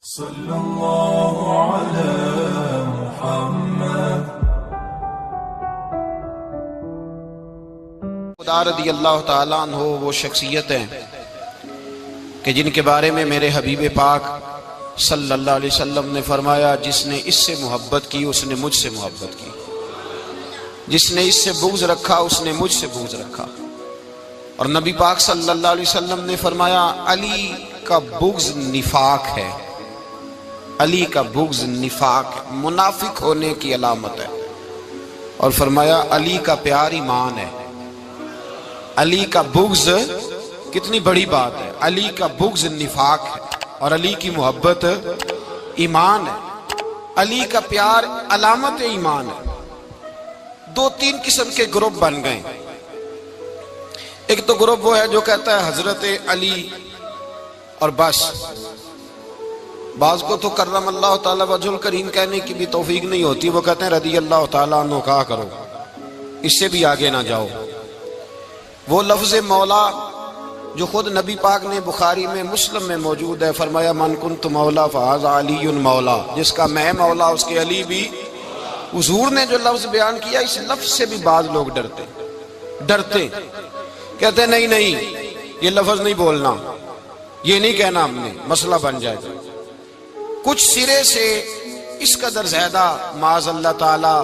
صلی اللہ علی محمد۔ خدا رضی اللہ تعالیٰ عنہ وہ شخصیت ہیں کہ جن کے بارے میں میرے حبیب پاک صلی اللہ علیہ وسلم نے فرمایا، جس نے اس سے محبت کی اس نے مجھ سے محبت کی، جس نے اس سے بغض رکھا اس نے مجھ سے بغض رکھا۔ اور نبی پاک صلی اللہ علیہ وسلم نے فرمایا، علی کا بغض نفاق ہے، علی کا بغض نفاق ہے، منافق ہونے کی علامت ہے۔ اور فرمایا علی کا پیار ایمان ہے۔ علی کا بغض کتنی بڑی بات ہے، علی کا بغض نفاق ہے اور علی کی محبت ایمان ہے۔ علی کا پیار علامت ایمان ہے۔ دو تین قسم کے گروپ بن گئے۔ ایک تو گروپ وہ ہے جو کہتا ہے حضرت علی اور بس، بعض کو تو کرم اللہ تعالیٰ وجہ الکریم کہنے کی بھی توفیق نہیں ہوتی، وہ کہتے ہیں رضی اللہ تعالیٰ عنہ کہا کرو، اس سے بھی آگے نہ جاؤ۔ وہ لفظ مولا جو خود نبی پاک نے بخاری میں مسلم میں موجود ہے، فرمایا من کنت مولا فہذا علی مولا، جس کا میں مولا اس کے علی بھی۔ حضور نے جو لفظ بیان کیا، اس لفظ سے بھی بعض لوگ ڈرتے کہتے ہیں نہیں یہ لفظ نہیں بولنا، یہ نہیں کہنا، ہم نے مسئلہ بن جائے گا۔ کچھ سرے سے اس قدر زیادہ معاذ اللہ تعالی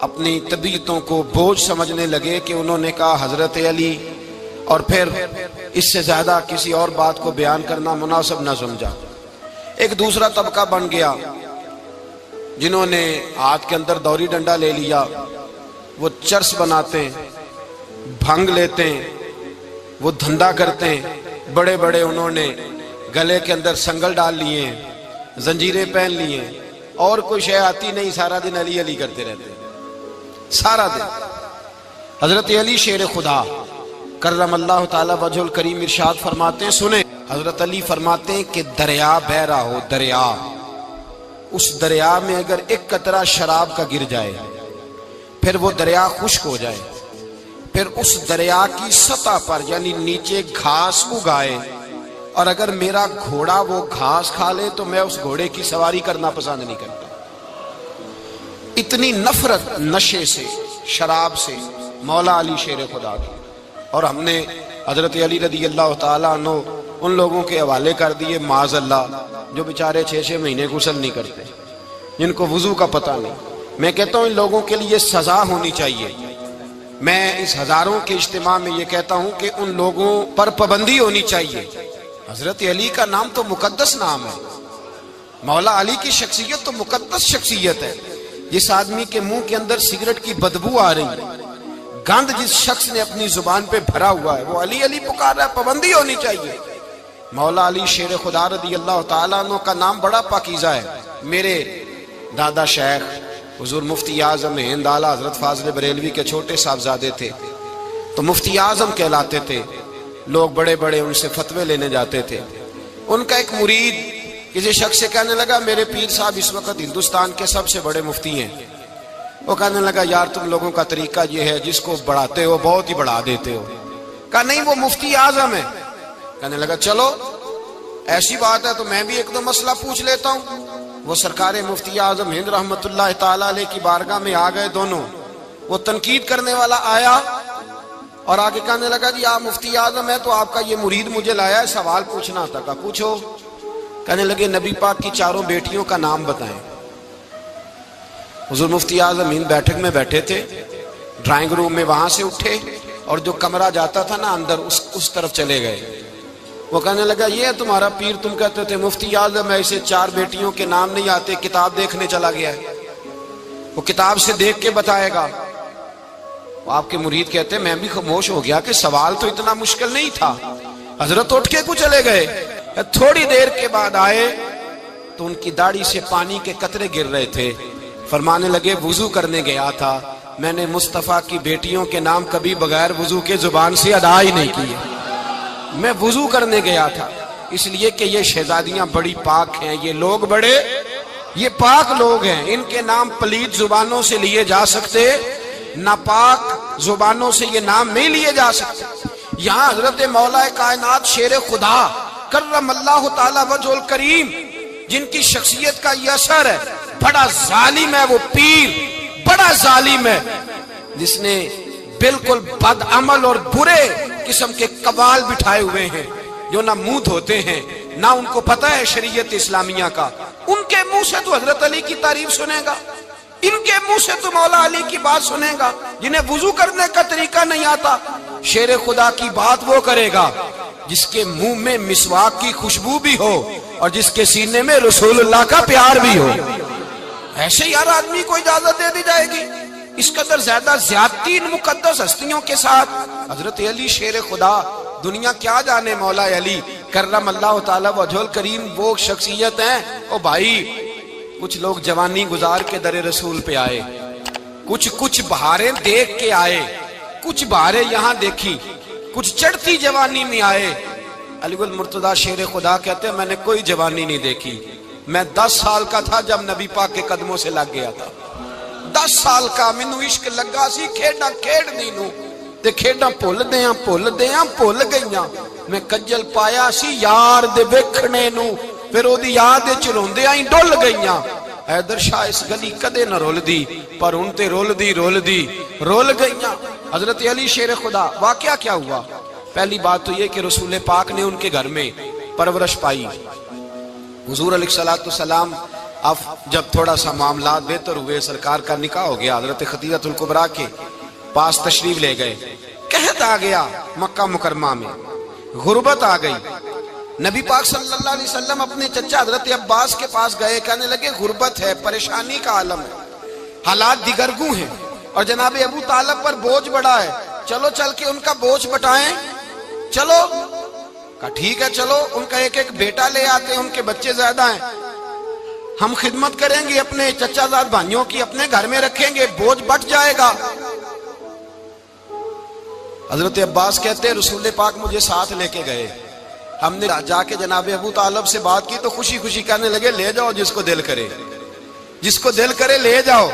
اپنی طبیعتوں کو بوجھ سمجھنے لگے کہ انہوں نے کہا حضرت علی، اور پھر اس سے زیادہ کسی اور بات کو بیان کرنا مناسب نہ سمجھا۔ ایک دوسرا طبقہ بن گیا جنہوں نے ہاتھ کے اندر دوری ڈنڈا لے لیا، وہ چرس بناتے ہیں، بھنگ لیتے ہیں، وہ دھندا کرتے ہیں، بڑے بڑے انہوں نے گلے کے اندر سنگل ڈال لیے ہیں، زنجیریں پہن لیے ہیں، اور کوئی شے آتی نہیں، سارا دن علی علی کرتے رہتے ہیں سارا دن۔ حضرت علی شیر خدا کرم اللہ تعالی وجہ الکریم ارشاد فرماتے ہیں، سنیں، حضرت علی فرماتے ہیں کہ دریا بہ رہا ہو، دریا، اس دریا میں اگر ایک قطرہ شراب کا گر جائے، پھر وہ دریا خشک ہو جائے، پھر اس دریا کی سطح پر یعنی نیچے گھاس اگائے، اور اگر میرا گھوڑا وہ گھاس کھا لے تو میں اس گھوڑے کی سواری کرنا پسند نہیں کرتا۔ اتنی نفرت نشے سے، شراب سے مولا علی شیر خدا کی۔ اور ہم نے حضرت علی رضی اللہ تعالیٰ عنہ ان لوگوں کے حوالے کر دیے معاذ اللہ جو بیچارے 6 مہینے غسل نہیں کرتے، جن کو وضو کا پتہ نہیں۔ میں کہتا ہوں ان لوگوں کے لیے سزا ہونی چاہیے۔ میں اس ہزاروں کے اجتماع میں یہ کہتا ہوں کہ ان لوگوں پر پابندی ہونی چاہیے۔ حضرت علی کا نام تو مقدس نام ہے، مولا علی کی شخصیت تو مقدس شخصیت ہے۔ جس آدمی کے منہ کے اندر سگریٹ کی بدبو آ رہی ہے، گند جس شخص نے اپنی زبان پہ بھرا ہوا ہے، وہ علی علی پکار رہا ہے، پابندی ہونی چاہیے۔ مولا علی شیر خدا رضی اللہ تعالیٰ عنہ کا نام بڑا پاکیزہ ہے۔ میرے دادا شیخ حضور مفتی اعظم ہند اعلیٰ حضرت فاضل بریلوی کے چھوٹے صاحبزادے تھے، تو مفتی اعظم کہلاتے تھے، لوگ بڑے بڑے ان سے فتوے لینے جاتے تھے۔ ان کا ایک مرید کسی شخص سے کہنے لگا میرے پیر صاحب اس وقت ہندوستان کے سب سے بڑے مفتی ہیں۔ وہ کہنے لگا یار تم لوگوں کا طریقہ یہ ہے، جس کو بڑھاتے ہو بہت ہی بڑھا دیتے ہو۔ کہا نہیں وہ مفتی اعظم ہے۔ کہنے لگا چلو ایسی بات ہے تو میں بھی ایک دو مسئلہ پوچھ لیتا ہوں۔ وہ سرکار مفتی اعظم ہند رحمت اللہ تعالیٰ علیہ کی بارگاہ میں آ گئے دونوں۔ وہ تنقید کرنے والا آیا اور آگے کہنے لگا جی آپ مفتی اعظم ہے تو آپ کا یہ مرید مجھے لایا ہے، سوال پوچھنا تھا۔ کہا پوچھو۔ کہنے لگے نبی پاک کی 4 بیٹیوں کا نام بتائیں۔ حضور مفتی اعظم ہند بیٹھک میں بیٹھے تھے، ڈرائنگ روم میں وہاں سے اٹھے اور جو کمرہ جاتا تھا نا اندر اس طرف چلے گئے۔ وہ کہنے لگا یہ ہے تمہارا پیر، تم کہتے تھے مفتی اعظم ہے، اسے 4 بیٹیوں کے نام نہیں آتے، کتاب دیکھنے چلا گیا ہے، وہ کتاب سے دیکھ کے بتائے گا۔ آپ کے مرید کہتے میں بھی خاموش ہو گیا کہ سوال تو اتنا مشکل نہیں تھا۔ حضرت اٹھ کے کو چلے گئے۔ تھوڑی دیر کے بعد آئے تو ان کی داڑھی سے پانی کے قطرے گر رہے تھے۔ فرمانے لگے وضو کرنے گیا تھا، میں نے مصطفیٰ کی بیٹیوں کے نام کبھی بغیر وضو کے زبان سے ادا ہی نہیں کیے۔ میں وضو کرنے گیا تھا، اس لیے کہ یہ شہزادیاں بڑی پاک ہیں، یہ لوگ بڑے یہ پاک لوگ ہیں، ان کے نام پلیت زبانوں سے لیے جا سکتے، ناپاک زبانوں سے یہ نام نہیں لیے جا سکتے۔ یہاں حضرت مولا کائنات شیر خدا کرم اللہ تعالی وجہ الکریم جن کی شخصیت کا یہ اثر ہے، بڑا ظالم ہے وہ پیر، بڑا ظالم ہے جس نے بالکل بد عمل اور برے قسم کے قوال بٹھائے ہوئے ہیں، جو نہ منہ دھوتے ہیں نہ ان کو پتہ ہے شریعت اسلامیہ کا۔ ان کے منہ سے تو حضرت علی کی تعریف سنے گا، ان کے منہ سے تو مولا علی کی بات سنے گا، جنہیں وضو کرنے کا طریقہ نہیں آتا۔ شیر خدا کی بات وہ کرے گا جس کے منہ میں مسواک کی خوشبو بھی ہو اور جس کے سینے میں رسول اللہ کا پیار بھی ہو۔ ایسے ہی ہر آدمی کو اجازت دے دی جائے گی؟ اس قدر زیادہ زیادتی ان مقدس ہستیوں کے ساتھ۔ حضرت علی شیر خدا، دنیا کیا جانے مولا علی کرم اللہ تعالی وجہ الکریم وہ شخصیت ہیں۔ او بھائی، کچھ لوگ جوانی گزار کے در رسول پہ آئے، کچھ بہاریں دیکھ کے آئے، کچھ بہاریں یہاں دیکھی، کچھ چڑھتی جوانی میں آئے۔ علی المرتضیٰ شیر خدا کہتے ہیں میں نے کوئی جوانی نہیں دیکھی، میں 10 سال کا تھا جب نبی پاک کے قدموں سے لگ گیا تھا۔ 10 سال کا مینوں عشق لگا سی، کھیڈاں کھیڈنی نوں تے کھیڈاں بھول گئیاں۔ میں کجل پایا سی یار دے ویکھنے نوں، پھر او دی یاد وچ روندیاں ہی ڈل گئیاں۔ حیدر شاہ اس گلی کدے نہ رول دی، پر ہن تے رول گئیاں۔ حضرت علی شیر خدا، واقعہ کیا ہوا؟ پہلی بات تو یہ کہ رسول پاک نے ان کے گھر میں پرورش پائی۔ حضور علیہ السلام اب جب تھوڑا سا معاملات بہتر ہوئے، سرکار کا نکاح ہو گیا، حضرت خدیجہ الکبریٰ کے پاس تشریف لے گئے۔ قحط آ گیا مکہ مکرمہ میں، غربت آ گئی۔ نبی پاک صلی اللہ علیہ وسلم اپنے چچا حضرت عباس کے پاس گئے، کہنے لگے غربت ہے، پریشانی کا عالم ہے، حالات دیگرگوں ہیں، اور جناب ابو طالب پر بوجھ بڑا ہے، چلو چل کے ان کا بوجھ بٹائیں۔ چلو، کہا ٹھیک ہے چلو، ان کا ایک بیٹا لے آتے ہیں، ان کے بچے زیادہ ہیں، ہم خدمت کریں گے اپنے چچا زاد بھائیوں کی، اپنے گھر میں رکھیں گے، بوجھ بٹ جائے گا۔ حضرت عباس کہتے ہیں رسول پاک مجھے ساتھ لے کے گئے، ہم نے جا کے جناب ابو طالب سے بات کی تو خوشی خوشی کہنے لگے لے جاؤ جس کو دل کرے لے جاؤ۔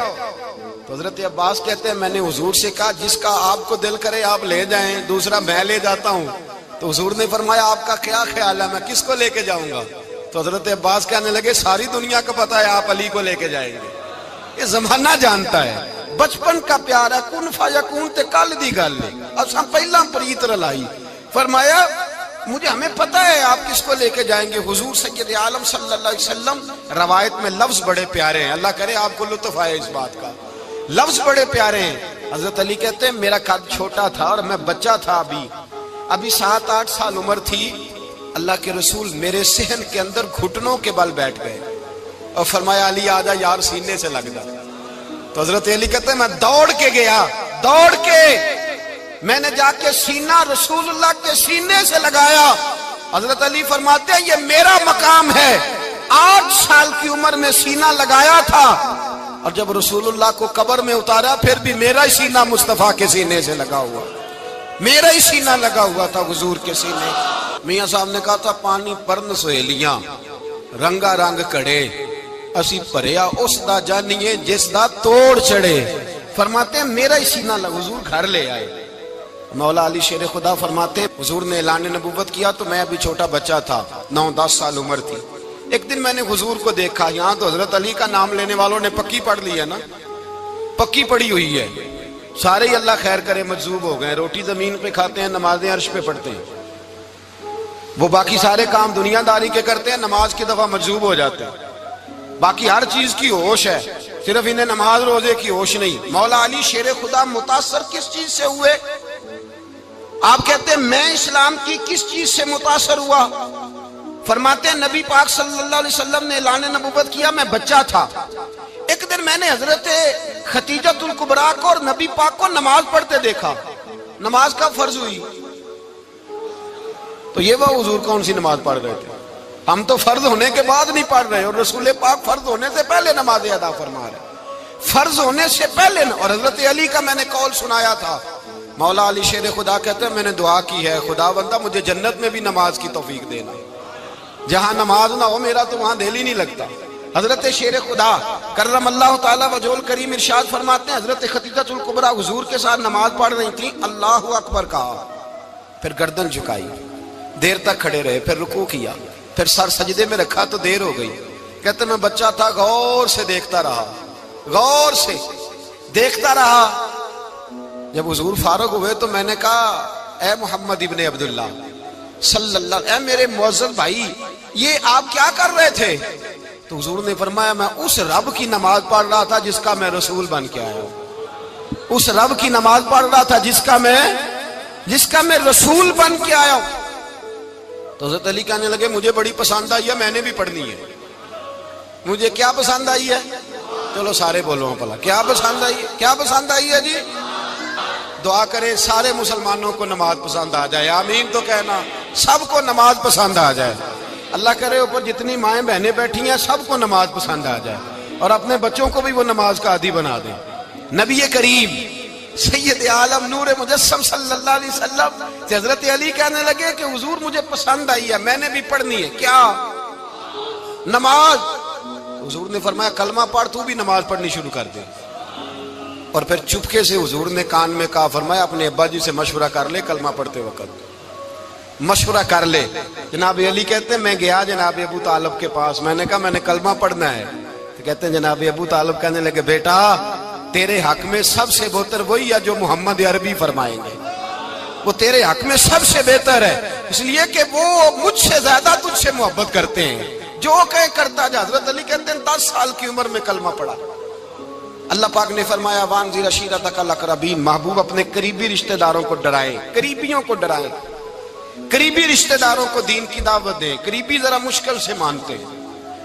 تو حضرت عباس کہتے ہیں میں نے حضور سے کہا جس کا آپ کو دل کرے آپ لے جائیں، دوسرا میں لے جاتا ہوں۔ تو حضور نے فرمایا آپ کا کیا خیال ہے، میں کس کو لے کے جاؤں گا؟ تو حضرت عباس کہنے لگے ساری دنیا کو پتا ہے آپ علی کو لے کے جائیں گے، یہ زمانہ جانتا ہے، بچپن کا پیار ہے، کن فیکون تے کل دی گل ہے، اب ہم پہلا پریت رلائی۔ فرمایا ہمیں پتہ ہے آپ کس کو لے کے جائیں گے، حضور سید عالم صلی اللہ علیہ وسلم۔ روایت میں لفظ بڑے پیارے ہیں، اللہ کرے آپ کو لطف آئے اس بات کا، لفظ بڑے پیارے ہیں۔ حضرت علی کہتے ہیں میرا قد چھوٹا تھا اور میں بچہ تھا، ابھی 7-8 سال عمر تھی، اللہ کے رسول میرے صحن کے اندر گھٹنوں کے بل بیٹھ گئے اور فرمایا علی آجا یار سینے سے لگ جا۔ تو حضرت علی کہتے ہیں میں دوڑ کے گیا، میں نے جا کے سینہ رسول اللہ کے سینے سے لگایا۔ حضرت علی فرماتے ہیں یہ میرا مقام ہے، 8 سال کی عمر میں سینہ لگایا تھا، اور جب رسول اللہ کو قبر میں اتارا پھر بھی میرا ہی سینہ مصطفیٰ کے سینے سے لگا ہوا، میرا ہی سینہ لگا ہوا تھا حضور کے سینے۔ میاں صاحب نے کہا تھا پانی پرن سہیلیاں رنگا رنگ کڑے، اسی پریا اس دا جانیے جس دا توڑ چڑھے۔ فرماتے ہیں میرا ہی سینہ لگا، حضور گھر لے آئے۔ مولا علی شیر خدا فرماتے ہیں حضور نے اعلان نبوت کیا تو میں ابھی چھوٹا بچہ تھا، 9-10 سال عمر تھی۔ ایک دن میں نے حضور کو دیکھا، یہاں تو حضرت علی کا نام لینے والوں نے پکی پڑھ لی ہے نا، پکی پڑھی ہوئی ہے، سارے ہی اللہ خیر کرے مجذوب ہو گئے، روٹی زمین پہ کھاتے ہیں، نمازیں عرش پہ پڑھتے ہیں، وہ باقی سارے کام دنیا داری کے کرتے ہیں، نماز کی دفعہ مجذوب ہو جاتے ہیں، باقی ہر چیز کی ہوش ہے، صرف انہیں نماز روزے کی ہوش نہیں۔ مولا علی شیر خدا متاثر کس چیز سے ہوئے؟ آپ کہتے ہیں میں اسلام کی کس چیز سے متاثر ہوا؟ فرماتے ہیں نبی پاک صلی اللہ علیہ وسلم نے اعلان نبوت کیا، میں بچہ تھا، ایک دن میں نے حضرت خدیجہ الکبریٰ کو اور نبی پاک کو نماز پڑھتے دیکھا۔ نماز کب فرض ہوئی؟ تو یہ وہ حضور کون سی نماز پڑھ رہے تھے؟ ہم تو فرض ہونے کے بعد نہیں پڑھ رہے، اور رسول پاک فرض ہونے سے پہلے نماز ادا فرما رہے، فرض ہونے سے پہلے۔ اور حضرت علی کا میں نے قول سنایا تھا، مولا علی شیر خدا کہتے ہیں میں نے دعا کی ہے خدا بندہ مجھے جنت میں بھی نماز کی توفیق دینا، جہاں نماز نہ ہو میرا تو وہاں دل ہی نہیں لگتا۔ حضرت شیر خدا کرم اللہ تعالی وجہ الکریم ارشاد فرماتے ہیں حضرت خدیجہ الکبریٰ حضور کے ساتھ نماز پڑھ رہی تھی، اللہ اکبر کہا، پھر گردن جھکائی، دیر تک کھڑے رہے، پھر رکوع کیا، پھر سر سجدے میں رکھا تو دیر ہو گئی، کہتے میں بچہ تھا، غور سے دیکھتا رہا، غور سے دیکھتا رہا۔ جب حضور فارغ ہوئے تو میں نے کہا اے محمد ابن عبداللہ صلی اللہ، اے میرے معزز بھائی، یہ آپ کیا کر رہے تھے؟ تو حضور نے فرمایا میں اس رب کی نماز پڑھ رہا تھا جس کا میں رسول بن کے آیا ہوں، اس رب کی نماز پڑھ رہا تھا جس کا میں رسول بن کے آیا ہوں۔ تو حضرت علی کہنے لگے مجھے بڑی پسند آئی ہے، میں نے بھی پڑھنی ہے۔ مجھے کیا پسند آئی ہے؟ چلو سارے بولو پلا، کیا پسند آئی ہے؟ کیا پسند آئی ہے جی؟ دعا کریں سارے مسلمانوں کو نماز پسند آ جائے، آمین تو کہنا، سب کو نماز پسند آ جائے۔ اللہ کرے اوپر جتنی مائیں بہنیں بیٹھی ہیں سب کو نماز پسند آ جائے، اور اپنے بچوں کو بھی وہ نماز کا عادی بنا دیں۔ نبی کریم سید عالم نور مجسم صلی اللہ علیہ وسلم سے حضرت علی کہنے لگے کہ حضور مجھے پسند آئی ہے، میں نے بھی پڑھنی ہے۔ کیا؟ نماز۔ حضور نے فرمایا کلمہ پڑھ، تو بھی نماز پڑھنی شروع کر دے۔ اور پھر چپکے سے حضور نے کان میں کہا، فرمایا اپنے ابا جی سے مشورہ کر لے کلمہ پڑھتے وقت، مشورہ کر لے۔ جناب علی کہتے ہیں میں گیا جناب ابو طالب کے پاس، میں نے کہا میں نے کلمہ پڑھنا ہے۔ تو کہتے ہیں جناب ابو طالب کہنے لگے بیٹا تیرے حق میں سب سے بہتر وہی ہے جو محمد عربی فرمائیں گے، وہ تیرے حق میں سب سے بہتر ہے، اس لیے کہ وہ مجھ سے زیادہ تجھ سے محبت کرتے ہیں، جو کہے کرتا جا۔ حضرت علی کہتے ہیں 10 سال کی عمر میں کلمہ پڑھا۔ اللہ پاک نے فرمایا وانذر عشیرتک الاقربین، محبوب اپنے قریبی رشتہ داروں کو ڈرائیں، قریبیوں کو ڈرائیں، قریبی رشتہ داروں کو دین کی دعوت دیں۔ قریبی ذرا مشکل سے مانتے ہیں،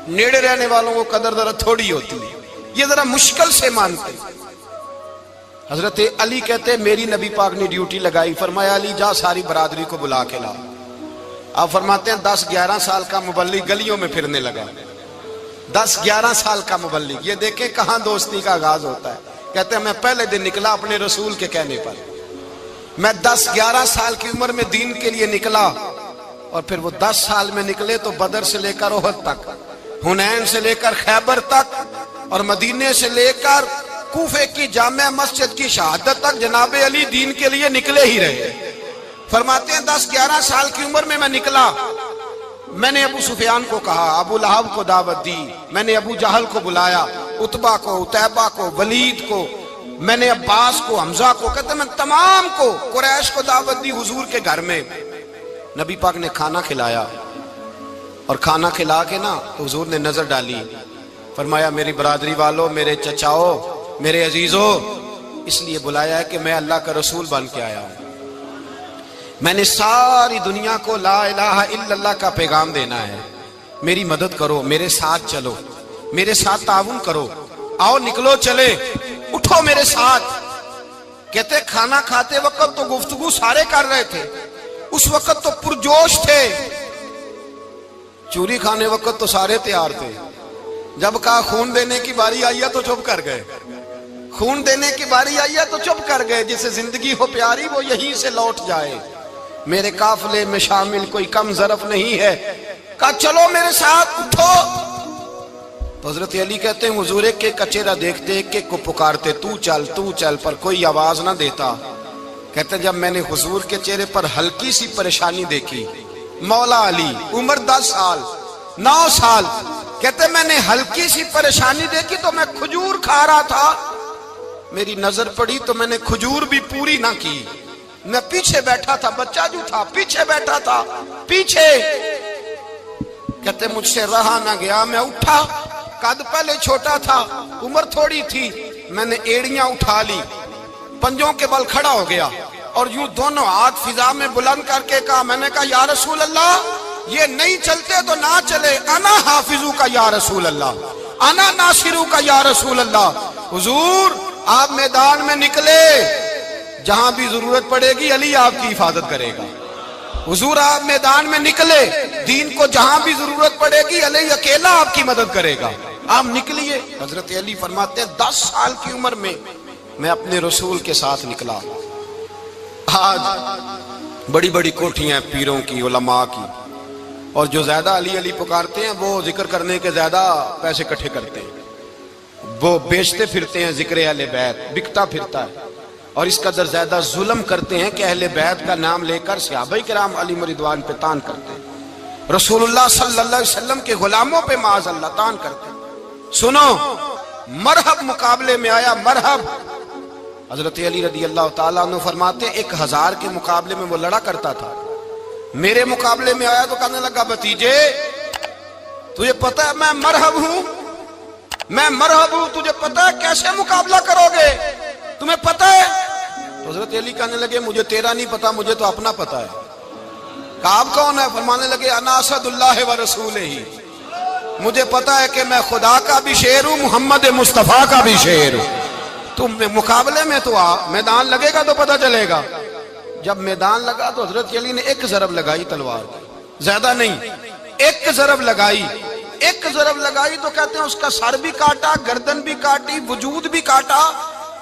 نیڑے رہنے والوں کو قدر ذرا تھوڑی ہوتی ہے، یہ ذرا مشکل سے مانتے ہیں۔ حضرت علی کہتے ہیں میری نبی پاک نے ڈیوٹی لگائی، فرمایا علی جا ساری برادری کو بلا کے لا۔ آپ فرماتے ہیں 10-11 سال کا مبلغ گلیوں میں پھرنے لگا، 10-11 سال کا مبلغ۔ یہ دیکھیں کہاں دوستی کا آغاز ہوتا ہے۔ کہتے ہیں میں پہلے دن نکلا اپنے رسول کے کہنے پر، میں 10-11 سال کی عمر میں دین کے لیے نکلا، اور پھر وہ 10 سال میں نکلے تو بدر سے لے کر احد تک، حنین سے لے کر خیبر تک، اور مدینے سے لے کر کوفے کی جامع مسجد کی شہادت تک جناب علی دین کے لیے نکلے ہی رہے۔ فرماتے ہیں 10-11 سال کی عمر میں نکلا، میں نے ابو سفیان کو کہا، ابو لہب کو دعوت دی، میں نے ابو جہل کو بلایا، عتبہ کو، عتیبہ کو، ولید کو، میں نے عباس کو، حمزہ کو، کہتے ہیں میں تمام کو، قریش کو دعوت دی حضور کے گھر میں۔ نبی پاک نے کھانا کھلایا، اور کھانا کھلا کے نا تو حضور نے نظر ڈالی، فرمایا میری برادری والوں، میرے چچاؤ، میرے عزیزوں، اس لیے بلایا ہے کہ میں اللہ کا رسول بن کے آیا ہوں، میں نے ساری دنیا کو لا الہ الا اللہ کا پیغام دینا ہے، میری مدد کرو، میرے ساتھ چلو، میرے ساتھ تعاون کرو، آؤ نکلو چلے، اٹھو میرے ساتھ۔ کہتے کھانا کھاتے وقت تو گفتگو سارے کر رہے تھے، اس وقت تو پرجوش تھے، چوری کھانے وقت تو سارے تیار تھے، جب کہا خون دینے کی باری آئی ہے تو چپ کر گئے، خون دینے کی باری آئی ہے تو چپ کر گئے، جسے زندگی ہو پیاری وہ یہیں سے لوٹ جائے، میرے قافلے میں شامل کوئی کم ظرف نہیں ہے، کہا چلو میرے ساتھ اٹھو۔ تو حضرت علی کہتے ہیں حضور ایک ایک کا چہرہ دیکھتے، ایک ایک کو پکارتے تو چل، پر کوئی آواز نہ دیتا۔ کہتے ہیں جب میں نے حضور کے چہرے پر ہلکی سی پریشانی دیکھی، مولا علی عمر 10 سال 9 سال، کہتے میں نے ہلکی سی پریشانی دیکھی تو میں کھجور کھا رہا تھا، میری نظر پڑی تو میں نے کھجور بھی پوری نہ کی، میں پیچھے بیٹھا تھا، بچہ جو تھا پیچھے بیٹھا تھا، پیچھے۔ کہتے مجھ سے رہا نہ گیا، میں اٹھا، قد پہلے چھوٹا تھا، عمر تھوڑی تھی، میں نے ایڑیاں اٹھا لی، پنجوں کے بل کھڑا ہو گیا، اور یوں دونوں ہاتھ فضا میں بلند کر کے کہا، میں نے کہا یا رسول اللہ یہ نہیں چلتے تو نہ چلے، انا حافظو کا یا رسول اللہ، انا ناصرو کا یا رسول اللہ۔ حضور آپ میدان میں نکلے، جہاں بھی ضرورت پڑے گی علی آپ کی حفاظت کرے گا۔ حضور آپ میدان میں نکلے، دین کو جہاں بھی ضرورت پڑے گی علی اکیلا آپ کی مدد کرے گا، آپ نکلیے۔ حضرت علی فرماتے ہیں 10 سال کی عمر میں میں اپنے رسول کے ساتھ نکلا۔ آج بڑی بڑی کوٹھیاں پیروں کی، علماء کی، اور جو زیادہ علی علی پکارتے ہیں وہ ذکر کرنے کے زیادہ پیسے اکٹھے کرتے ہیں، وہ بیچتے پھرتے ہیں ذکر اہل بیت، بکتا پھرتا ہے، اور اس قدر زیادہ ظلم کرتے ہیں کہ اہل بیت کا نام لے کر صحابہ کرام علیہم رضوان پہ تان کرتے ہیں۔ رسول اللہ صلی اللہ علیہ وسلم کے غلاموں پہ معاذ اللہ تان کرتے. سنو مرحب مقابلے میں آیا, مرحب. حضرت علی رضی اللہ تعالیٰ عنہ فرماتے 1000 کے مقابلے میں وہ لڑا کرتا تھا, میرے مقابلے میں آیا تو کہنے لگا بھتیجے تجھے پتا ہے میں مرحب ہوں, میں مرحب ہوں, تجھے پتا ہے کیسے مقابلہ کرو گے, تمہیں پتا ہے؟ تو حضرت علی کہنے لگے مجھے تیرا نہیں پتا, مجھے تو اپنا پتا ہے. کہا آپ کون ہے؟ فرمانے لگے انا اسد اللہ و رسولہ ہی, مجھے پتا ہے کہ میں خدا کا بھی شیر ہوں, محمد مصطفیٰ کا بھی شیر ہوں. تم مقابلے میں تو آ, میدان لگے گا تو پتا چلے گا. جب میدان لگا تو حضرت علی نے ایک ضرب لگائی تلوار کی, زیادہ نہیں, ایک ضرب لگائی. ایک ضرب لگائی تو کہتے ہیں اس کا سر بھی کاٹا, گردن بھی کاٹی, وجود بھی کاٹا,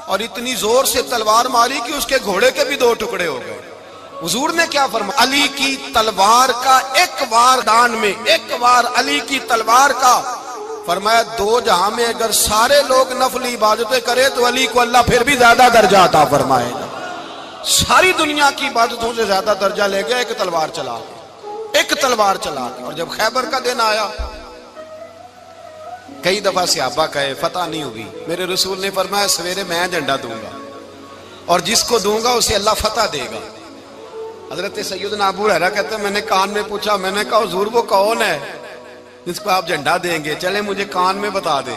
اور اتنی زور سے تلوار ماری کہ اس کے گھوڑے کے بھی 2 ٹکڑے ہو گئے. حضور نے کیا فرمایا؟ علی کی تلوار کا ایک وار دان میں, ایک وار علی کی تلوار کا, فرمایا 2 جہاں میں اگر سارے لوگ نفل عبادتیں کرے تو علی کو اللہ پھر بھی زیادہ درجہ عطا فرمائے گا. ساری دنیا کی عبادتوں سے زیادہ درجہ لے گیا ایک تلوار چلا کے, ایک تلوار چلا کے. اور جب خیبر کا دن آیا, کئی دفعہ صحابہ کہے فتح نہیں ہوئی, میرے رسول نے فرمایا سویرے میں جھنڈا دوں گا اور جس کو دوں گا اسے اللہ فتح دے گا. حضرت سیدنا ابو ہریرہ کہتے ہیں میں نے کان میں پوچھا, میں نے کہا حضور وہ کون ہے جس کو آپ جھنڈا دیں گے, چلے مجھے کان میں بتا دے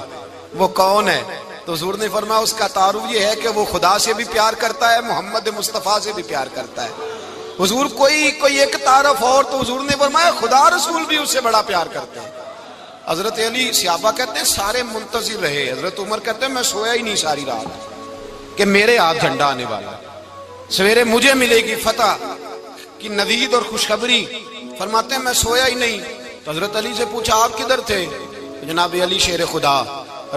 وہ کون ہے. تو حضور نے فرمایا اس کا تعارف یہ ہے کہ وہ خدا سے بھی پیار کرتا ہے, محمد مصطفیٰ سے بھی پیار کرتا ہے. حضور کوئی ایک تعارف اور, تو حضور نے فرمایا خدا رسول بھی اس سے بڑا پیار کرتے ہیں. حضرت علی صحابہ کہتے ہیں سارے منتظر رہے. حضرت عمر کہتے ہیں میں سویا ہی نہیں ساری رات کہ میرے ہاتھ جھنڈا آنے والا, سویرے مجھے ملے گی فتح کی نوید اور خوشخبری. فرماتے ہیں میں سویا ہی نہیں. تو حضرت علی سے پوچھا آپ کدھر تھے؟ جناب علی شیر خدا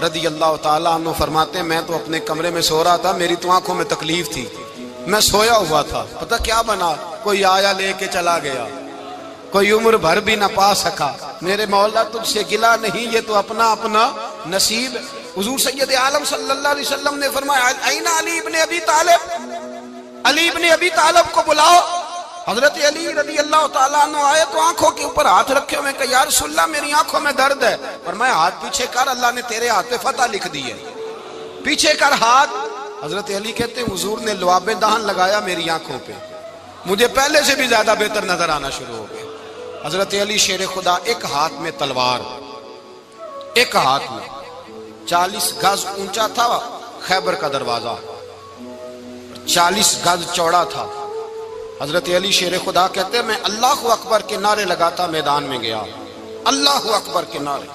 رضی اللہ تعالیٰ عنہ فرماتے ہیں میں تو اپنے کمرے میں سو رہا تھا, میری تو آنکھوں میں تکلیف تھی, میں سویا ہوا تھا. پتہ کیا بنا, کوئی آیا لے کے چلا گیا, کوئی عمر بھر بھی نہ پا سکا. میرے مولا تجھ سے گلا نہیں, یہ تو اپنا اپنا نصیب. حضور سید عالم صلی اللہ علیہ وسلم نے فرمایا این علی ابن ابی طالب, علی ابن ابی طالب کو بلاؤ. حضرت علی رضی اللہ تعالیٰ عنہ آئے تو آنکھوں کے اوپر ہاتھ رکھے ہوئے کہ یا رسول اللہ میری آنکھوں میں درد ہے. فرمایا ہاتھ پیچھے کر, اللہ نے تیرے ہاتھ پہ فتح لکھ دی ہے, پیچھے کر ہاتھ. حضرت علی کہتے ہیں حضور نے لعاب دہن لگایا میری آنکھوں پہ, مجھے پہلے سے بھی زیادہ بہتر نظر آنا شروع ہو گیا. حضرت علی شیر خدا ایک ہاتھ میں تلوار, ایک ہاتھ میں 40 گز اونچا تھا خیبر کا دروازہ, 40 گز چوڑا تھا. حضرت علی شیر خدا کہتے ہیں میں اللہ اکبر کے نعرے لگاتا میدان میں گیا, اللہ اکبر کے نعرے.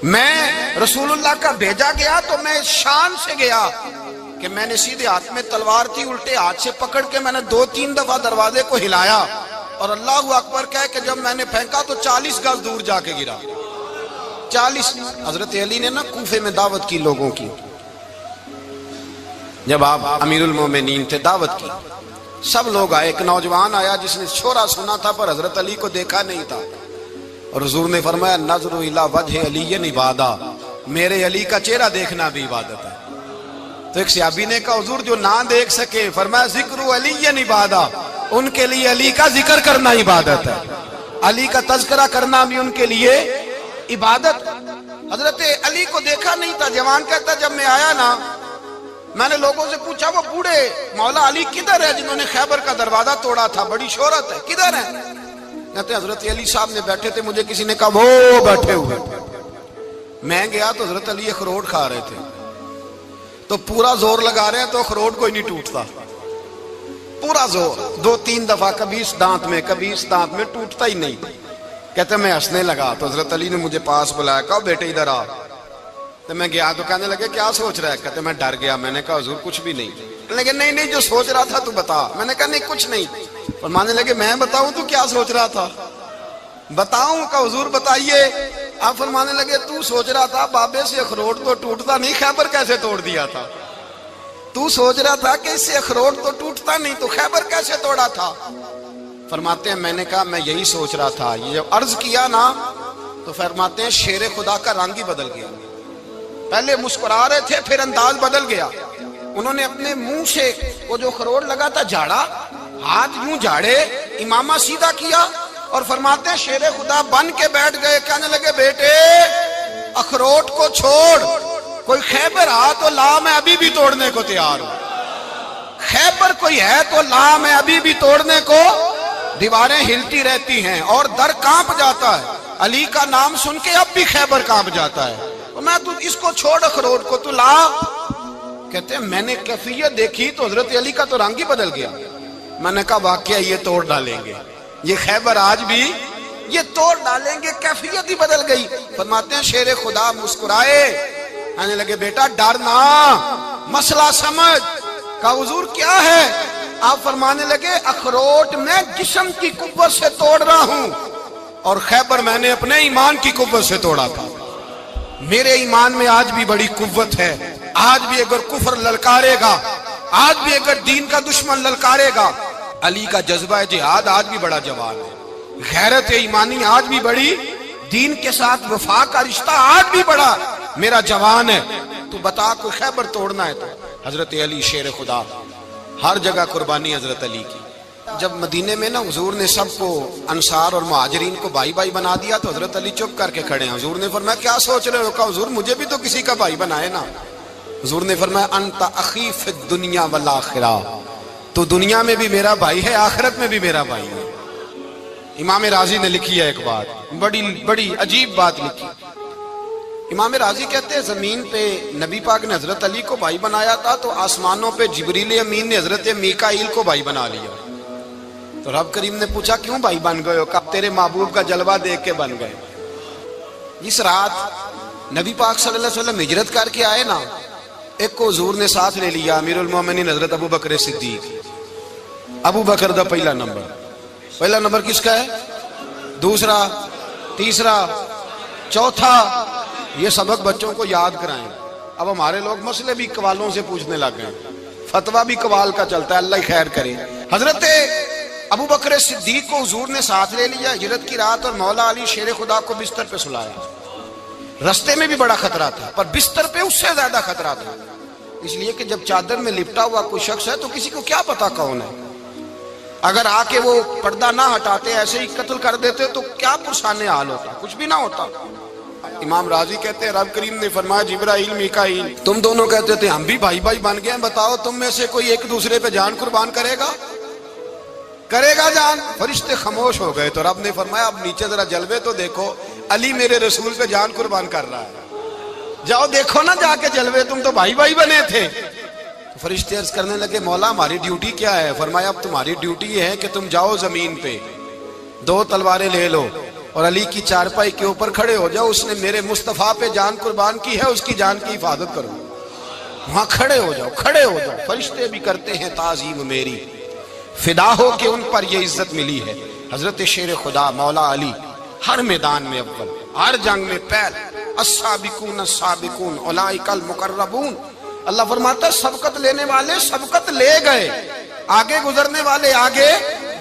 میں رسول اللہ کا بھیجا گیا تو میں شان سے گیا کہ میں نے سیدھے ہاتھ میں تلوار تھی, الٹے ہاتھ سے پکڑ کے میں نے 2-3 دفعہ دروازے کو ہلایا اور اللہ اکبر کہہ کہ جب میں نے پھینکا تو 40 گز دور جا کے گرا. 40. حضرت علی نے نا کوفے میں دعوت کی لوگوں کی, جب آپ امیر المومنین تھے دعوت کی, سب لوگ آئے. ایک نوجوان آیا جس نے شورا سنا تھا پر حضرت علی کو دیکھا نہیں تھا, اور حضور نے فرمایا نظر الی وجہ علی عبادہ, میرے علی کا چہرہ دیکھنا بھی عبادت ہے. تو ایک صحابی نے کہا حضور جو نہ دیکھ سکے, فرمایا ذکر علی عبادہ, ان کے لیے علی کا ذکر کرنا عبادت ہے, علی کا تذکرہ کرنا بھی ان کے لیے عبادت. حضرت علی کو دیکھا نہیں تھا. جوان کہتا جب میں آیا نا میں نے لوگوں سے پوچھا وہ بوڑھے مولا علی کدھر ہے جنہوں نے خیبر کا دروازہ توڑا تھا, بڑی شہرت ہے, کدھر ہے؟ کہتے حضرت علی صاحب نے بیٹھے تھے, مجھے کسی نے کہا وہ بیٹھے ہوئے. میں گیا تو حضرت علی اخروٹ کھا رہے تھے, تو پورا زور لگا رہے ہیں تو اخروٹ کوئی نہیں ٹوٹتا, پورا زور 2-3 دفعہ, کبھی اس دانت میں کبھی اس دانت میں, ٹوٹتا ہی نہیں. کہتے میں ہنسنے لگا تو حضرت علی نے مجھے پاس بلایا, کہا بیٹے ادھر آ. تو میں گیا تو کہنے لگے کیا سوچ رہا ہے؟ کہتے میں ڈر گیا. میں نے کہا حضور کچھ بھی نہیں. لیکن نہیں جو سوچ رہا تھا تو بتا. میں نے کہا نہیں کچھ نہیں. فرمانے لگے میں بتاؤں تو کیا سوچ رہا تھا؟ بتاؤں؟ کہ حضور بتائیے. آپ فرمانے لگے تو سوچ رہا تھا بابے سے اخروٹ تو ٹوٹتا نہیں, خیبر کیسے توڑ دیا تھا؟ تو سوچ رہا تھا کہ اس سے اخروٹ تو ٹوٹتا نہیں تو خیبر کیسے توڑا تھا؟ فرماتے ہیں میں نے کہا میں یہی سوچ رہا تھا. یہ جب عرض کیا نا تو فرماتے ہیں شیر خدا کا رنگ ہی بدل گیا. پہلے مسکرا رہے تھے پھر انداز بدل گیا. انہوں نے اپنے منہ سے وہ جو خروٹ لگا تھا جھاڑا, ہاتھ یوں جھاڑے, امامہ سیدھا کیا اور فرماتے ہیں شیر خدا بن کے بیٹھ گئے، کہنے لگے بیٹے اخروٹ کو چھوڑ، کوئی خیبر آ تو لا، میں ابھی بھی توڑنے کو تیار ہوں، خیبر کوئی ہے تو لا، میں ابھی بھی توڑنے کو، دیواریں ہلتی رہتی ہیں اور در کانپ جاتا ہے، علی کا نام سن کے اب بھی خیبر کانپ جاتا ہے، میں تو اس کو چھوڑ اخروٹ کو تو لا۔ کہتے ہیں میں نے کیفیت دیکھی تو حضرت علی کا تو رنگ ہی بدل گیا، میں نے کہا واقعہ یہ توڑ ڈالیں گے، یہ خیبر آج بھی یہ توڑ ڈالیں گے، کیفیت ہی بدل گئی۔ فرماتے ہیں شیر خدا مسکرائے، کہنے لگے بیٹا ڈرنا، مسئلہ سمجھ۔ کہا حضور کیا ہے؟ آپ فرمانے لگے اخروٹ میں جسم کی قوت سے توڑ رہا ہوں اور خیبر میں نے اپنے ایمان کی قوت سے توڑا تھا، میرے ایمان میں آج بھی بڑی قوت ہے، آج بھی اگر کفر للکارے گا، آج بھی اگر دین کا دشمن للکارے گا، علی کا جذبہ جہاد آج بھی بڑا جوان ہے، غیرت ایمانی آج بھی بڑی، دین کے ساتھ وفا کا رشتہ آج بھی بڑا میرا جوان ہے، تو بتا کوئی خیبر توڑنا ہے تو۔ حضرت علی شیر خدا، ہر جگہ قربانی حضرت علی کی۔ جب مدینے میں نا حضور نے سب کو انصار اور مہاجرین کو بھائی بھائی بنا دیا تو حضرت علی چپ کر کے کھڑے ہیں۔ حضور نے فرمایا کیا سوچ رہے ہو؟ کہا حضور مجھے بھی تو کسی کا بھائی بنائے نا۔ حضور نے فرمایا انت اخی فی الدنیا والآخرہ، تو دنیا میں بھی میرا بھائی ہے، آخرت میں بھی میرا بھائی ہے۔ امام راضی نے لکھی ہے ایک بات، بڑی عجیب بات لکھی۔ امام راضی کہتے ہیں زمین پہ نبی پاک نے حضرت علی کو بھائی بنایا تھا تو آسمانوں پہ جبریل امین نے حضرت میکائیل کو بھائی بنا لیا۔ تو رب کریم نے پوچھا کیوں بھائی بن گئے ہو؟ کہا تیرے محبوب کا جلوہ دیکھ کے بن گئے۔ اس رات نبی پاک صلی اللہ علیہ وسلم ہجرت کر کے آئے نا، ایک کو حضور نے ساتھ لے لیا، امیر المومنین حضرت ابو بکر صدیق۔ ابو بکر دا پہلا نمبر کس کا ہے؟ دوسرا، تیسرا، چوتھا، یہ سبق بچوں کو یاد کرائیں۔ اب ہمارے لوگ مسئلے بھی قوالوں سے پوچھنے لگ گئے، فتویٰ بھی قوال کا چلتا ہے، اللہ ہی خیر کرے۔ حضرت ابو بکر صدیق کو حضور نے ساتھ لے لیا ہجرت کی رات، اور مولا علی شیر خدا کو بستر پہ سلایا۔ رستے میں بھی بڑا خطرہ تھا پر بستر پہ اس سے زیادہ خطرہ تھا، اس لیے کہ جب چادر میں لپٹا ہوا کوئی شخص ہے تو کسی کو کیا پتا کون ہے، اگر آ کے وہ پردہ نہ ہٹاتے ایسے ہی قتل کر دیتے تو کیا پرسانے حال ہوتا، کچھ بھی نہ ہوتا۔ امام راضی کہتے ہیں رب کریم نے فرمایا جبرائیل میکائیل تم دونوں کہتے تھے ہم بھی بھائی بھائی بن گئے ہیں، بتاؤ تم میں سے کوئی ایک دوسرے پہ جان قربان کرے گا جان؟ فرشتے خاموش ہو گئے تو رب نے فرمایا اب نیچے ذرا جلوے تو دیکھو، علی میرے رسول پہ جان قربان کر رہا ہے، جاؤ دیکھو نا جا کے جلوے، تم تو بھائی بھائی بنے تھے۔ فرشتے عرض کرنے لگے مولا ہماری ڈیوٹی کیا ہے؟ فرمایا اب تمہاری ڈیوٹی یہ ہے کہ تم جاؤ زمین پہ 2 تلواریں لے لو اور علی کی چارپائی کے اوپر کھڑے ہو جاؤ، اس نے میرے مصطفیٰ پہ جان قربان کی ہے، اس کی جان کی حفاظت کرو، وہاں کھڑے ہو جاؤ۔ فرشتے بھی کرتے ہیں تعظیم میری، فدا ہو کہ ان پر یہ عزت ملی ہے۔ حضرت شیر خدا مولا علی ہر میدان میں اول، ہر جنگ میں پہل، السابقون السابقون اولئک المقربون۔ اللہ فرماتا ہے سبقت لینے والے سبقت لے گئے، آگے گزرنے والے آگے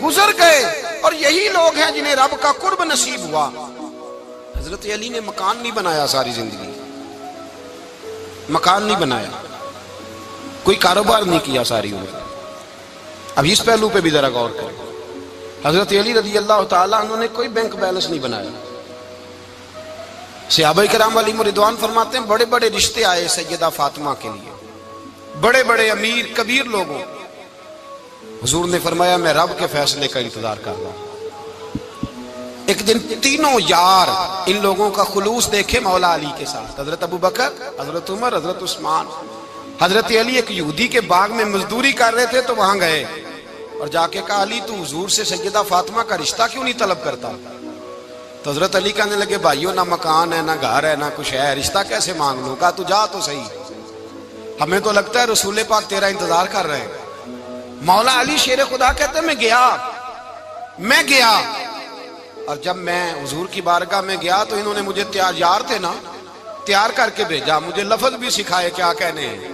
گزر گئے، اور یہی لوگ ہیں جنہیں رب کا قرب نصیب ہوا۔ حضرت علی نے مکان نہیں بنایا، ساری زندگی مکان نہیں بنایا، کوئی کاروبار نہیں کیا ساری عمر۔ اب اس پہلو پہ بھی ذرا غور کریں، حضرت علی رضی اللہ تعالیٰ عنہ نے کوئی بینک بیلنس نہیں بنایا۔ صحابہ کرام علیہم رضوان فرماتے ہیں بڑے بڑے رشتے آئے سیدہ فاطمہ کے لیے، بڑے بڑے امیر کبیر لوگوں، حضور نے فرمایا میں رب کے فیصلے کا انتظار کر رہا ہوں۔ ایک دن تینوں یار ان لوگوں کا خلوص دیکھے مولا علی کے ساتھ، حضرت ابو بکر، حضرت عمر، حضرت عثمان۔ حضرت علی ایک یہودی کے باغ میں مزدوری کر رہے تھے تو وہاں گئے اور جا کے کہا علی تو حضور سے سیدہ فاطمہ کا رشتہ کیوں نہیں طلب کرتا؟ تو حضرت علی کہنے لگے بھائیو نہ مکان ہے نہ گھر ہے نہ کچھ ہے، رشتہ کیسے مانگ لوں؟ کہا تو جا تو صحیح، ہمیں تو لگتا ہے رسول پاک تیرا انتظار کر رہے ہیں۔ مولا علی شیر خدا کہتے ہیں میں گیا اور جب میں حضور کی بارگاہ میں گیا تو انہوں نے مجھے یار تھے نا تیار کر کے بھیجا، مجھے لفظ بھی سکھائے کیا کہنے ہیں،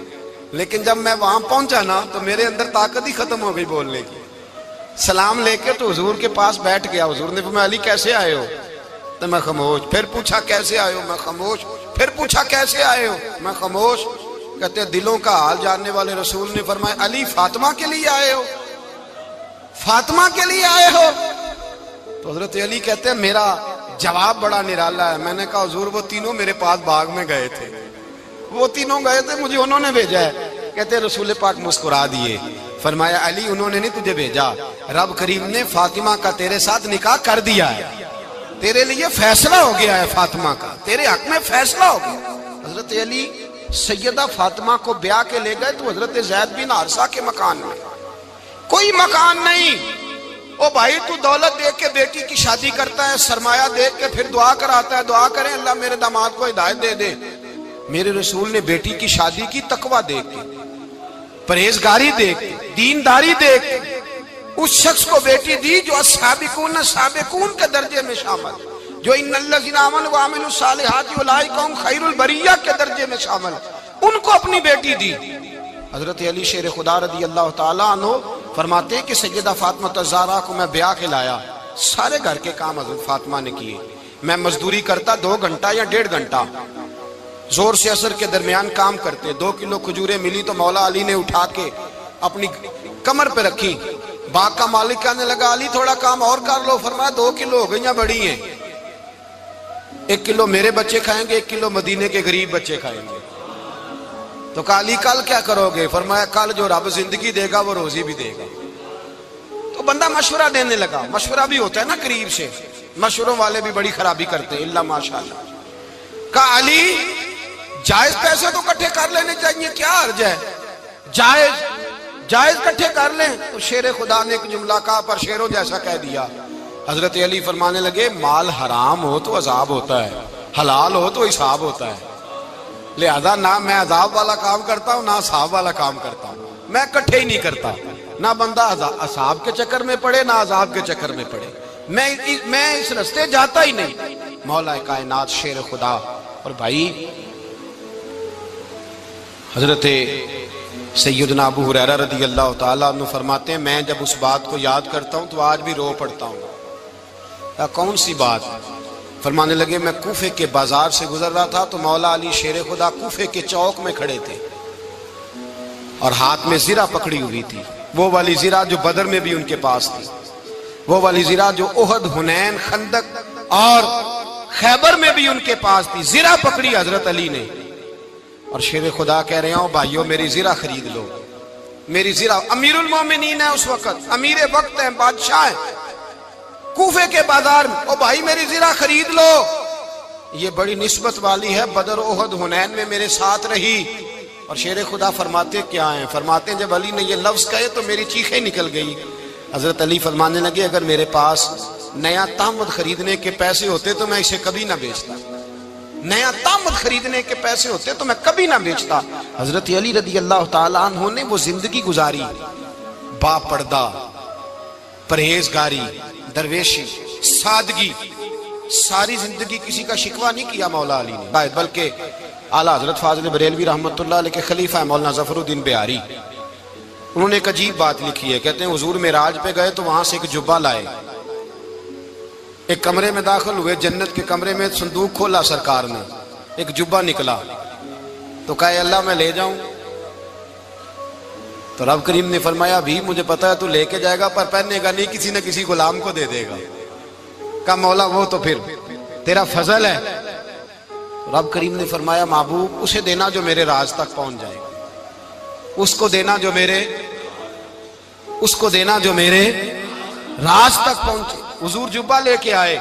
لیکن جب میں وہاں پہنچا نا تو میرے اندر طاقت ہی ختم ہو گئی بولنے کی۔ سلام لے کے تو حضور کے پاس بیٹھ گیا، حضور نے فرمایا علی کیسے آئے ہو؟ تو میں خاموش، پھر پوچھا کیسے آئے ہو؟ میں خاموش، پھر پوچھا کیسے آئے ہو؟ میں خاموش۔ کہتے ہیں دلوں کا حال جاننے والے رسول نے فرمایا علی فاطمہ کے لیے آئے ہو؟ فاطمہ کے لیے آئے ہو؟ تو تو حضرت علی کہتے ہیں میرا جواب بڑا نرالا ہے. میں نے کہا حضور وہ تینوں میرے پاس باغ میں گئے تھے, وہ تینوں گئے تھے, مجھے انہوں نے بھیجا ہے. کہتے ہیں رسول پاک مسکرا دیے, فرمایا علی انہوں نے نہیں تجھے بھیجا, رب کریم نے فاطمہ کا تیرے ساتھ نکاح کر دیا ہے, تیرے لیے فیصلہ ہو گیا ہے فاطمہ کا, تیرے حق میں فیصلہ ہو گیا. حضرت علی سیدہ فاطمہ کو بیاہ کے لے گئے تو حضرت زید بن حارثہ کے مکان میں, کوئی مکان نہیں. او بھائی تو دولت دیکھ کے بیٹی کی شادی کرتا ہے, سرمایہ دیکھ کے پھر دعا کراتا ہے, دعا کریں اللہ میرے داماد کو ہدایت دے دے. میرے رسول نے بیٹی کی شادی کی تقوی دیکھ کے, پرہیزگاری دیکھ کے, دینداری دیکھ کے اس شخص کو بیٹی دی جو السابقون سابقون کے درجے میں شامل, جو ان الذین آمنوا وعملوا الصالحات اولئک هم خیر البریہ کے درجے میں شامل, ان کو اپنی بیٹی دی. حضرت علی شیر خدا رضی اللہ تعالیٰ عنہ فرماتے ہیں کہ سیدہ فاطمہ الزہرا کو میں بیاہ کے لایا, سارے گھر کے کام حضرت فاطمہ نے کیے. میں مزدوری کرتا 2 گھنٹہ یا 1.5 گھنٹہ, زور سے عصر کے درمیان کام کرتے. 2 کلو کھجوریں ملی تو مولا علی نے اٹھا کے اپنی کمر پہ رکھی. باغ کا مالک کہنے لگا علی تھوڑا کام اور کر لو. فرمایا 2 کلو ہو گئیں بڑی ہیں, 1 کلو میرے بچے کھائیں گے, 1 کلو مدینے کے غریب بچے کھائیں گے. تو کہا علی کل کیا کرو گے؟ فرمایا کل جو رب زندگی دے گا وہ روزی بھی دے گا. تو بندہ مشورہ دینے لگا, مشورہ بھی ہوتا ہے نا قریب سے, مشوروں والے بھی بڑی خرابی کرتے ہیں اللہ ماشاءاللہ. کہا علی جائز پیسے تو کٹھے کر لینے چاہیے, کیا حرج ہے, جائز کٹھے کر لیں. تو شیر خدا نے ایک جملہ کہا پر شیروں جیسا کہہ دیا. حضرت علی فرمانے لگے مال حرام ہو تو عذاب ہوتا ہے, حلال ہو تو حساب ہوتا ہے, لہذا نہ میں عذاب والا کام کرتا ہوں نہ حساب والا کام کرتا ہوں, میں کٹھے ہی نہیں کرتا. نہ بندہ حساب کے چکر میں پڑے نہ عذاب کے چکر میں پڑے, میں اس رستے جاتا ہی نہیں. مولا کائنات شیر خدا. اور بھائی حضرت سیدنا ابو ہریرہ رضی اللہ تعالیٰ عنہ فرماتے ہیں میں جب اس بات کو یاد کرتا ہوں تو آج بھی رو پڑتا ہوں. کون سی بات؟ فرمانے لگے میں کوفے کے بازار سے گزر رہا تھا تو مولا علی شیر خدا کوفے کے چوک میں کھڑے تھے اور ہاتھ میں زرہ پکڑی ہوئی تھی, وہ والی زرہ جو بدر میں بھی ان کے پاس تھی, وہ والی زرہ جو احد, حنین, خندق اور خیبر میں بھی ان کے پاس تھی. زرہ پکڑی حضرت علی نے اور شیر خدا کہہ رہے ہیں بھائیو میری زرہ خرید لو, میری زرہ. امیر المومنین ہے اس وقت, امیر وقت ہیں, بادشاہ ہیں کوفے کے بازار میں. او بھائی میری زرہ خرید لو, یہ بڑی نسبت والی ہے, بدر, احد, حنین میں میرے ساتھ رہی. اور شیر خدا فرماتے کیا ہیں؟ فرماتے ہیں جب علی نے یہ لفظ کہے تو میری چیخیں نکل گئی. حضرت علی فرمانے لگے اگر میرے پاس نیا تامد خریدنے کے پیسے ہوتے تو میں اسے کبھی نہ بیچتا, نیا تامد خریدنے کے پیسے ہوتے تو میں کبھی نہ بیچتا. حضرت علی رضی اللہ تعالیٰ عنہ نے وہ زندگی گزاری, با پردہ, پرہیزگاری, درویشی, سادگی, ساری زندگی کسی کا شکوہ نہیں کیا مولا علی نے, بلکہ اعلیٰ حضرت فاضل بریلوی رحمۃ اللہ علیہ کے خلیفہ مولانا ظفر الدین بہاری, انہوں نے ایک عجیب بات لکھی ہے. کہتے ہیں حضور معراج پہ گئے تو وہاں سے ایک جبہ لائے, ایک کمرے میں داخل ہوئے, جنت کے کمرے میں صندوق کھولا سرکار نے, ایک جبہ نکلا تو کہا اللہ میں لے جاؤں. تو رب کریم نے فرمایا ابھی مجھے پتا ہے تو لے کے جائے گا پر پہننے گا نہیں, کسی نہ کسی غلام کو دے دے گا. کہا مولا وہ تو پھر تیرا فضل ہے. رب کریم نے فرمایا محبوب اسے دینا جو میرے راز تک پہنچ جائے, اس کو دینا جو میرے راز تک پہنچے. حضور جبہ لے کے آئے.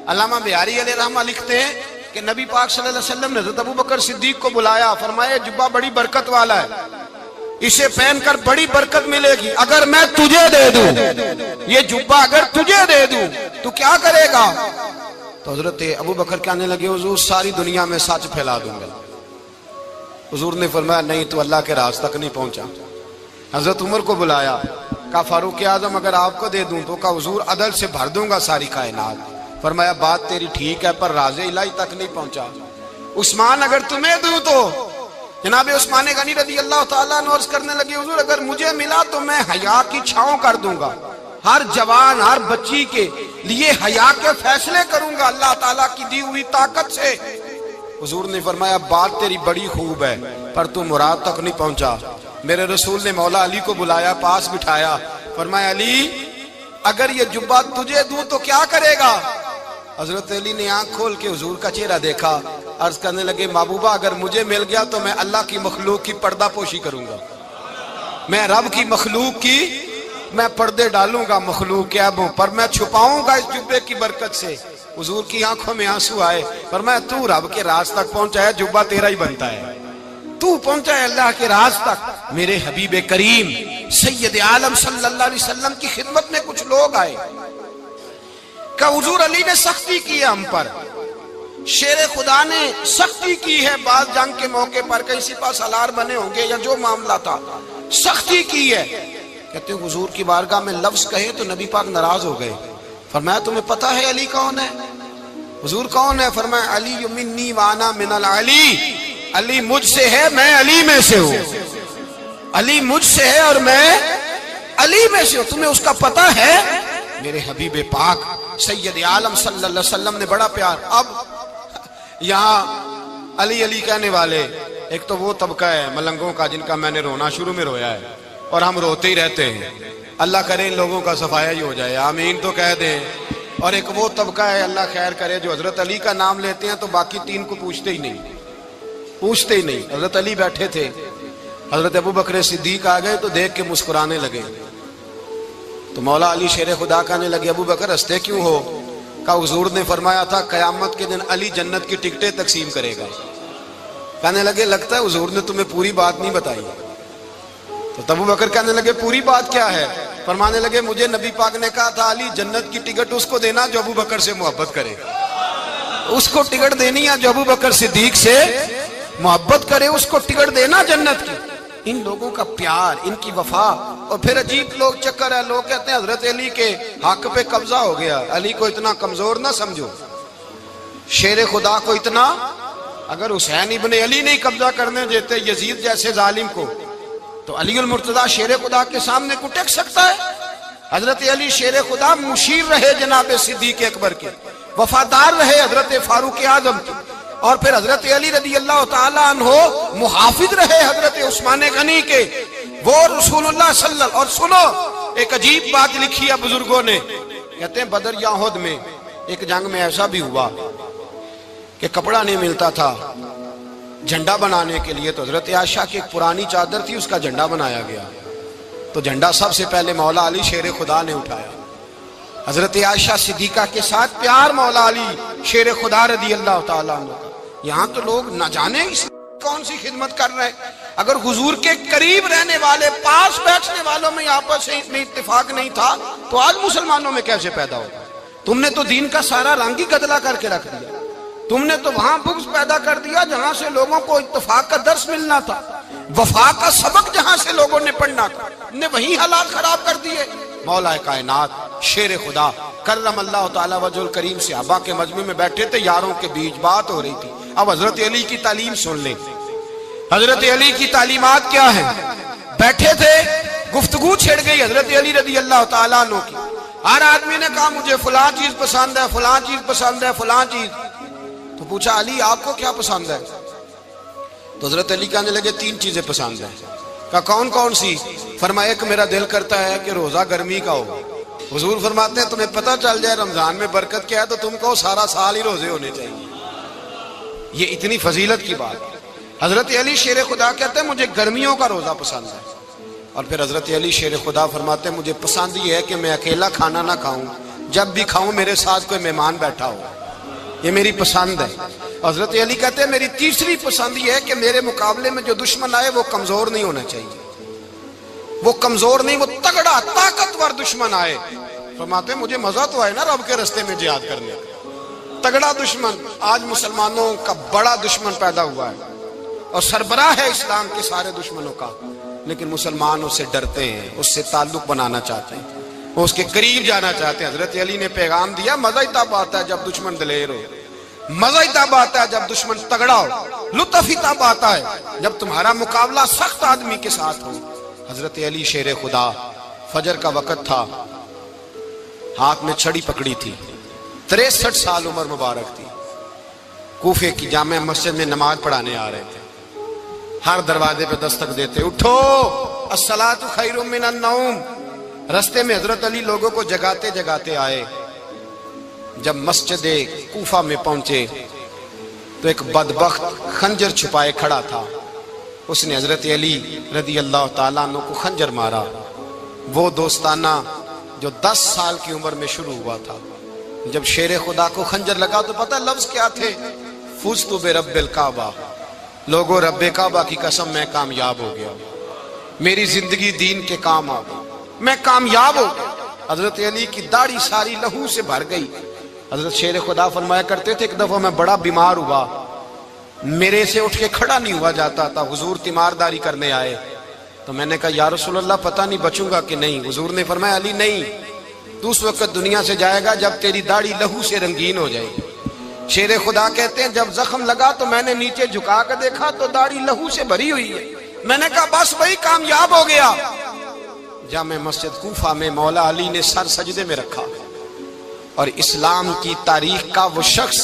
علامہ بہاری علیہ رحمہ لکھتے ہیں کہ نبی پاک صلی اللہ علیہ وسلم نے حضرت ابوبکر صدیق کو بلایا, فرمایا جبہ بڑی برکت والا ہے, اسے پہن کر بڑی برکت ملے گی. اگر میں تجھے دے دوں, یہ جبہ اگر تجھے دے دوں تو کیا کرے گا؟ تو حضرت ابوبکر کہنے لگے حضور ساری دنیا میں سچ پھیلا دوں گا. حضور نے فرمایا نہیں تو اللہ کے راز تک نہیں پہنچا. حضرت عمر کو بلایا, کہا فاروق اعظم اگر آپ کو دے دوں تو کہا حضور عدل سے بھر دوں گا ساری کائنات. فرمایا بات تیری ٹھیک ہے پر راز الہی تک نہیں پہنچا. عثمان اگر تمہیں دوں تو جناب عثمان غنی رضی اللہ تعالیٰ عنہ عرض کرنے لگے حضور اگر مجھے ملا تو میں حیا کی چھاؤں کر دوں گا, ہر جوان ہر بچی کے لیے حیا کے فیصلے کروں گا اللہ تعالیٰ کی دی ہوئی طاقت سے. حضور نے فرمایا بات تیری بڑی خوب ہے پر تو مراد تک نہیں پہنچا. میرے رسول نے مولا علی کو بلایا, پاس بٹھایا, فرمایا علی اگر یہ جبہ تجھے دوں تو کیا کرے گا؟ حضرت علی نے آنکھ کھول کے حضور کا چہرہ دیکھا، عرض کرنے لگے محبوبہ اگر مجھے مل گیا تو میں اللہ کی مخلوق کی پردہ پوشی کروں گا، میں رب کی مخلوق کی میں پردے ڈالوں گا مخلوق کے عیبوں پر، میں چھپاؤں گا اس جبے کی برکت سے۔ حضور کی آنکھوں میں آنسو آئے، فرمایا تو رب کے راز تک پہنچا ہے، جبہ تیرا ہی بنتا ہے، تو پہنچا ہے اللہ کے راز تک۔ میرے حبیب کریم سید عالم صلی اللہ علیہ وسلم کی خدمت میں کچھ لوگ آئے کہ حضور علی نے سختی کی ہے ہم پر، شیر خدا نے سختی کی ہے، بعض جنگ کے موقع پر کہیں سپاہ سالار بنے ہوں گے یا جو معاملہ تھا، سختی کی ہے۔ کہتے ہیں حضور کی بارگاہ میں لفظ کہے تو نبی پاک ناراض ہو گئے۔ فرمایا تمہیں پتہ ہے علی کون ہے؟ حضور کون ہے؟ فرمایا علی منی وانا من العلی، علی مجھ سے ہے میں علی میں سے ہوں، علی مجھ سے ہے اور میں علی میں سے ہوں، تمہیں اس کا پتہ ہے؟ میرے حبیب پاک سید عالم صلی اللہ علیہ وسلم نے بڑا پیار۔ اب یہاں علی علی کہنے والے ایک تو وہ طبقہ ہے ملنگوں کا جن کا میں نے رونا شروع میں رویا ہے اور ہم روتے ہی رہتے ہیں، اللہ کرے ان لوگوں کا صفایا ہی ہو جائے، آمین تو کہہ دیں۔ اور ایک وہ طبقہ ہے اللہ خیر کرے جو حضرت علی کا نام لیتے ہیں تو باقی تین کو پوچھتے ہی نہیں۔ حضرت علی بیٹھے تھے، حضرت ابو بکر صدیق آ گئے تو دیکھ کے مسکرانے لگے، تو مولا علی شیر خدا کہنے لگے ابو بکر ہنستے کیوں ہو؟ کہ حضور نے فرمایا تھا قیامت کے دن علی جنت کی ٹکٹیں تقسیم کرے گا۔ کہنے لگے لگتا ہے حضور نے تمہیں پوری بات نہیں بتائی۔ تو ابو بکر کہنے لگے پوری بات کیا ہے؟ فرمانے لگے مجھے نبی پاک نے کہا تھا علی جنت کی ٹکٹ اس کو دینا جو ابو بکر سے محبت کرے، اس کو ٹکٹ دینی ہے جو ابو بکر صدیق سے محبت کرے، اس کو ٹکٹ دینا جنت کی۔ ان لوگوں کا پیار، ان کی وفا۔ اور پھر عجیب لوگ چکر ہے، لوگ کہتے ہیں حضرت علی کے حق پہ قبضہ ہو گیا، علی کو اتنا کمزور نہ سمجھو، شیر خدا کو اتنا، اگر حسین ابن علی نہیں قبضہ کرنے دیتے یزید جیسے ظالم کو تو علی المرتضیٰ شیر خدا کے سامنے کو ٹک سکتا ہے؟ حضرت علی شیر خدا مشیر رہے جناب صدیق اکبر کے، وفادار رہے حضرت فاروق اعظم کے، اور پھر حضرت علی رضی اللہ تعالیٰ عنہ محافظ رہے حضرت عثمان غنی کے، وہ رسول اللہ صلی اللہ۔ اور سنو ایک عجیب بات لکھی ہے بزرگوں نے، کہتے ہیں بدر یا احد میں ایک جنگ میں ایسا بھی ہوا کہ کپڑا نہیں ملتا تھا جھنڈا بنانے کے لیے، تو حضرت عائشہ کی ایک پرانی چادر تھی، اس کا جھنڈا بنایا گیا، تو جھنڈا سب سے پہلے مولا علی شیر خدا نے اٹھایا۔ حضرت عائشہ صدیقہ کے ساتھ پیار مولا علی شیر خدا رضی اللہ تعالیٰ عنہ کا۔ یہاں تو لوگ نہ جانے اس کون سی خدمت کر رہے ہیں، اگر حضور کے قریب رہنے والے پاس بیٹھنے والوں میں آپس میں اتفاق نہیں تھا تو آج مسلمانوں میں کیسے پیدا ہوگا؟ تم نے تو دین کا سارا رنگ ہی گدلا کر کے رکھ دیا، تم نے تو وہاں بغض پیدا کر دیا جہاں سے لوگوں کو اتفاق کا درس ملنا تھا، وفا کا سبق جہاں سے لوگوں نے پڑھنا تھا، نے وہی حالات خراب کر دیے۔ مولا کائنات شیر خدا کرم اللہ تعالیٰ وجہ الکریم صحابہ کے مجمع میں بیٹھے تھے، یاروں کے بیچ بات ہو رہی تھی۔ اب حضرت علی کی تعلیم سن لیں، حضرت علی کی تعلیمات کیا ہیں؟ بیٹھے تھے، گفتگو چھڑ گئی حضرت علی رضی اللہ تعالیٰ عنہ کی، ہر آدمی نے کہا مجھے فلاں چیز پسند ہے، فلاں چیز پسند ہے، فلاں چیز۔ تو پوچھا علی آپ کو کیا پسند ہے؟ تو حضرت علی کہنے لگے تین چیزیں پسند ہیں۔ کہا کون کون سی؟ فرمایا ایک میرا دل کرتا ہے کہ روزہ گرمی کا ہو، حضور فرماتے ہیں تمہیں پتہ چل جائے رمضان میں برکت کیا ہے تو تم کو سارا سال ہی روزے ہونے چاہیے، یہ اتنی فضیلت کی بات۔ حضرت علی شیر خدا کہتے ہیں مجھے گرمیوں کا روزہ پسند ہے، اور پھر حضرت علی شیر خدا فرماتے ہیں مجھے پسند یہ ہے کہ میں اکیلا کھانا نہ کھاؤں، جب بھی کھاؤں میرے ساتھ کوئی مہمان بیٹھا ہو، یہ میری پسند ہے۔ حضرت علی کہتے ہیں میری تیسری پسند یہ ہے کہ میرے مقابلے میں جو دشمن آئے وہ کمزور نہیں ہونا چاہیے، وہ کمزور نہیں، وہ تگڑا طاقتور دشمن آئے۔ فرماتے ہیں مجھے مزہ تو آئے نا رب کے رستے میں جہاد کرنے کا، تگڑا دشمن۔ آج مسلمانوں کا بڑا دشمن پیدا ہوا ہے اور سربراہ ہے اسلام کے سارے دشمنوں کا، لیکن مسلمان اس سے ڈرتے ہیں، اس سے تعلق بنانا چاہتے ہیں، وہ اس کے قریب جانا چاہتے ہیں۔ حضرت علی نے پیغام دیا مزہ ہی تب آتا ہے جب دشمن دلیر ہو، مزہ ہی تب آتا ہے جب دشمن تگڑا ہو، لطف ہی تب آتا ہے جب تمہارا مقابلہ سخت آدمی کے ساتھ ہو۔ حضرت علی شیر خدا، فجر کا وقت تھا، ہاتھ میں چھڑی پکڑی تھی، 63 سال عمر مبارک تھی، کوفے کی جامع مسجد میں نماز پڑھانے آ رہے تھے، ہر دروازے پہ دستک دیتے اٹھو الصلاۃ خیر من النوم، رستے میں حضرت علی لوگوں کو جگاتے جگاتے آئے. جب مسجد کوفہ میں پہنچے تو ایک بدبخت خنجر چھپائے کھڑا تھا. اس نے حضرت علی رضی اللہ تعالیٰ عنہ کو خنجر مارا. وہ دوستانہ جو 10 سال کی عمر میں شروع ہوا تھا. جب شیر خدا کو خنجر لگا تو پتہ لفظ کیا تھے؟ فزت برب الکعبہ. لوگوں رب کعبہ کی قسم میں کامیاب ہو گیا, میری زندگی دین کے کام آ گئی, میں کامیاب ہو گیا. حضرت علی کی داڑھی ساری لہو سے بھر گئی. حضرت شیر خدا فرمایا کرتے تھے ایک دفعہ میں بڑا بیمار ہوا, میرے سے اٹھ کے کھڑا نہیں ہوا جاتا تھا. حضور تیمارداری کرنے آئے تو میں نے کہا یا رسول اللہ پتہ نہیں بچوں گا کہ نہیں. حضور نے فرمایا علی نہیں, تو اس وقت دنیا سے جائے گا جب تیری داڑھی لہو سے رنگین ہو جائے گی. شیر خدا کہتے ہیں جب زخم لگا تو میں نے نیچے جھکا کر دیکھا تو داڑھی لہو سے بھری ہوئی ہے. میں نے کہا بس وہی کامیاب ہو گیا. جامع مسجد کوفہ میں مولا علی نے سر سجدے میں رکھا, اور اسلام کی تاریخ کا وہ شخص